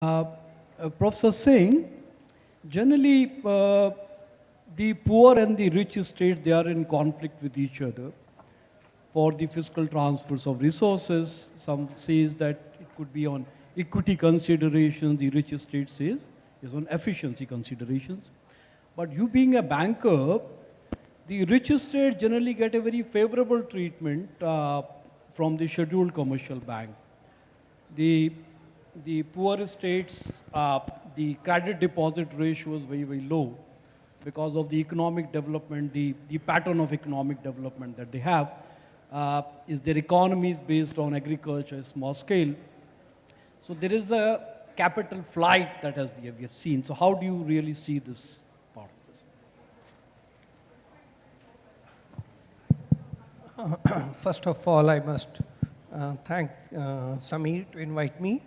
Uh, Professor Singh, generally the poor and the rich states, they are in conflict with each other for the fiscal transfers of resources. Some says that it could be on equity considerations, the rich state says is on efficiency considerations. But you being a banker, the rich states generally get a very favorable treatment from the scheduled commercial bank. The, the poor states, the credit deposit ratio is very, very low because of the economic development, the pattern of economic development that they have. Is their economy is based on agriculture, small scale. So there is a capital flight that we have seen. So how do you really see this part of this? First of all, I must thank Samir to invite me.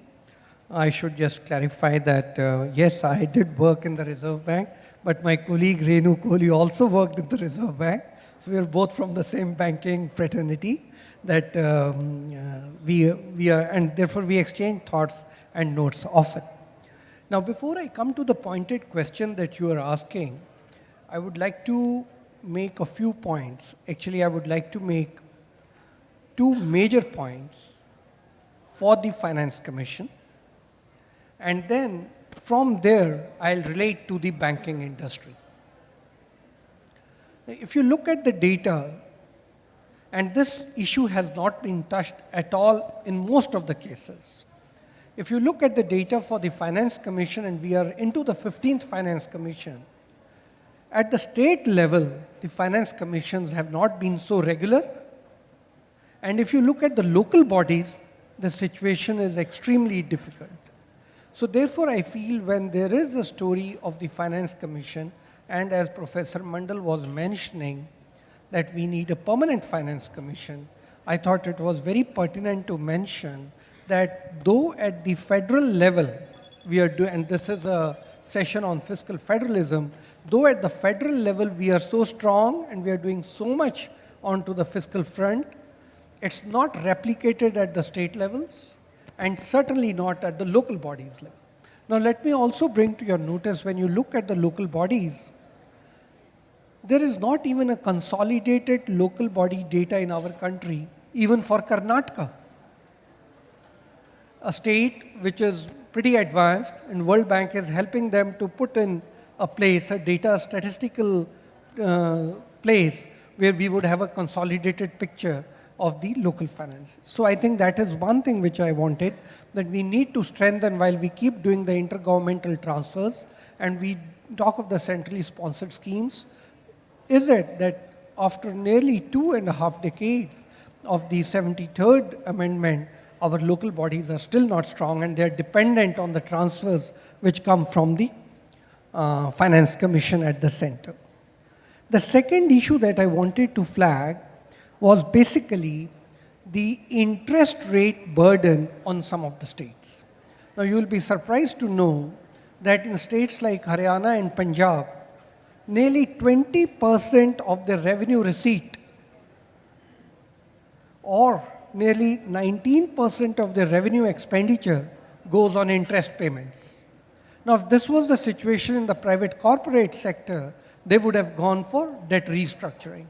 I should just clarify that, yes, I did work in the Reserve Bank, but my colleague Renu Kohli also worked in the Reserve Bank. So we are both from the same banking fraternity that we are, and therefore we exchange thoughts and notes often. Now, before I come to the pointed question that you are asking, I would like to make a few points. Actually, I would like to make two major points for the Finance Commission. And then from there, I'll relate to the banking industry. If you look at the data, and this issue has not been touched at all in most of the cases. If you look at the data for the Finance Commission, and we are into the 15th Finance Commission, at the state level, the finance commissions have not been so regular. And if you look at the local bodies, the situation is extremely difficult. So therefore, I feel when there is a story of the Finance Commission, and as Professor Mandal was mentioning, that we need a permanent Finance Commission, I thought it was very pertinent to mention that though at the federal level, we are doing, and this is a session on fiscal federalism, though at the federal level we are so strong and we are doing so much onto the fiscal front, it's not replicated at the state levels and certainly not at the local bodies level. Now let me also bring to your notice, when you look at the local bodies, there is not even a consolidated local body data in our country, even for Karnataka, a state which is pretty advanced, and World Bank is helping them to put in a place, a data statistical place where we would have a consolidated picture of the local finances. So I think that is one thing which I wanted, that we need to strengthen while we keep doing the intergovernmental transfers and we talk of the centrally sponsored schemes. Is it that after nearly 2.5 decades of the 73rd amendment, our local bodies are still not strong and they're dependent on the transfers which come from the Finance Commission at the center. The second issue that I wanted to flag was basically the interest rate burden on some of the states. Now you will be surprised to know that in states like Haryana and Punjab, nearly 20% of the revenue receipt or nearly 19% of the revenue expenditure goes on interest payments. Now, if this was the situation in the private corporate sector, they would have gone for debt restructuring.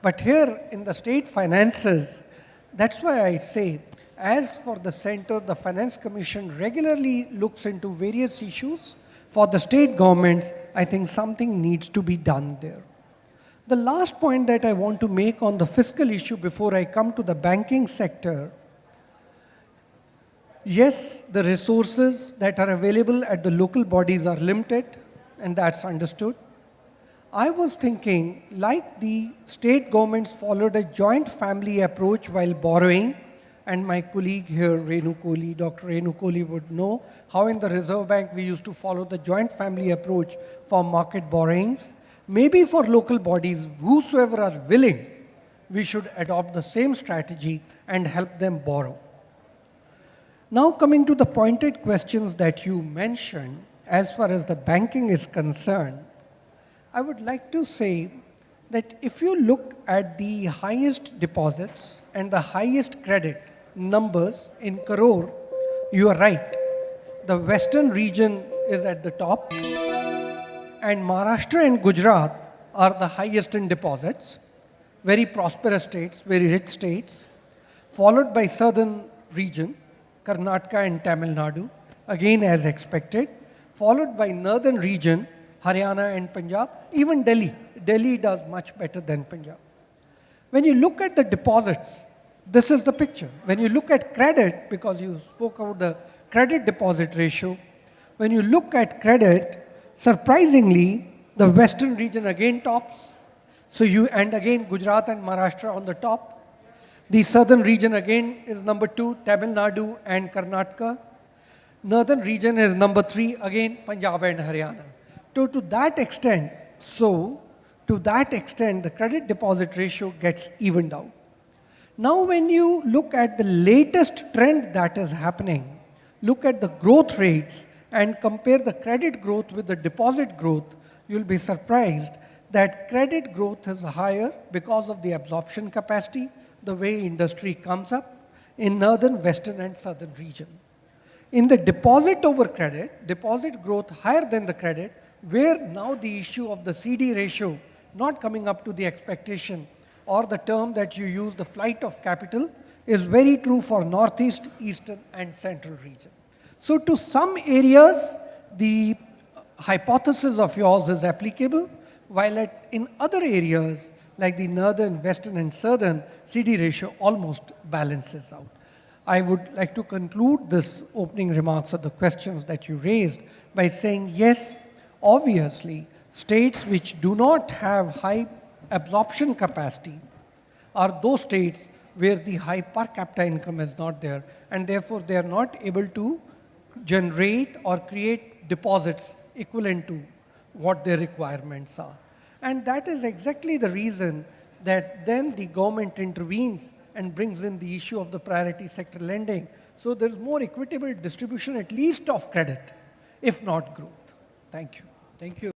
But here in the state finances, that's why I say, as for the center, the Finance Commission regularly looks into various issues. For the state governments, I think something needs to be done there. The last point that I want to make on the fiscal issue before I come to the banking sector, yes, the resources that are available at the local bodies are limited, and that's understood. I was thinking, like the state governments followed a joint family approach while borrowing, and my colleague here, Renu Kohli, Dr. Renu Kohli would know how in the Reserve Bank we used to follow the joint family approach for market borrowings. Maybe for local bodies, whosoever are willing, we should adopt the same strategy and help them borrow. Now coming to the pointed questions that you mentioned, as far as the banking is concerned, I would like to say that if you look at the highest deposits and the highest credit numbers in crore, you are right. the western region is at the top, and Maharashtra and Gujarat are the highest in deposits, very prosperous states, very rich states, followed by southern region, Karnataka and Tamil Nadu, again as expected, followed by northern region, Haryana and Punjab, even Delhi. Delhi does much better than Punjab. When you look at the deposits, this is the picture. When you look at credit, because you spoke about the credit deposit ratio, when you look at credit, surprisingly, the western region again tops. And again Gujarat and Maharashtra on the top. The southern region again is number 2, Tamil Nadu and Karnataka. Northern region is number 3, again Punjab and Haryana. To that extent, the credit deposit ratio gets evened out. Now when you look at the latest trend that is happening, look at the growth rates and compare the credit growth with the deposit growth, you'll be surprised that credit growth is higher because of the absorption capacity, the way industry comes up in northern, western and southern region. In the deposit over credit, deposit growth higher than the credit, where now the issue of the CD ratio not coming up to the expectation, or the term that you use, the flight of capital, is very true for northeast, eastern and central region. So to some areas, the hypothesis of yours is applicable, while in other areas, like the northern, western and southern, CD ratio almost balances out. I would like to conclude this opening remarks or the questions that you raised by saying, yes, obviously, states which do not have high absorption capacity are those states where the high per capita income is not there, and therefore they are not able to generate or create deposits equivalent to what their requirements are. And that is exactly the reason that then the government intervenes and brings in the issue of the priority sector lending. So there's more equitable distribution, at least of credit, if not growth. Thank you. Thank you.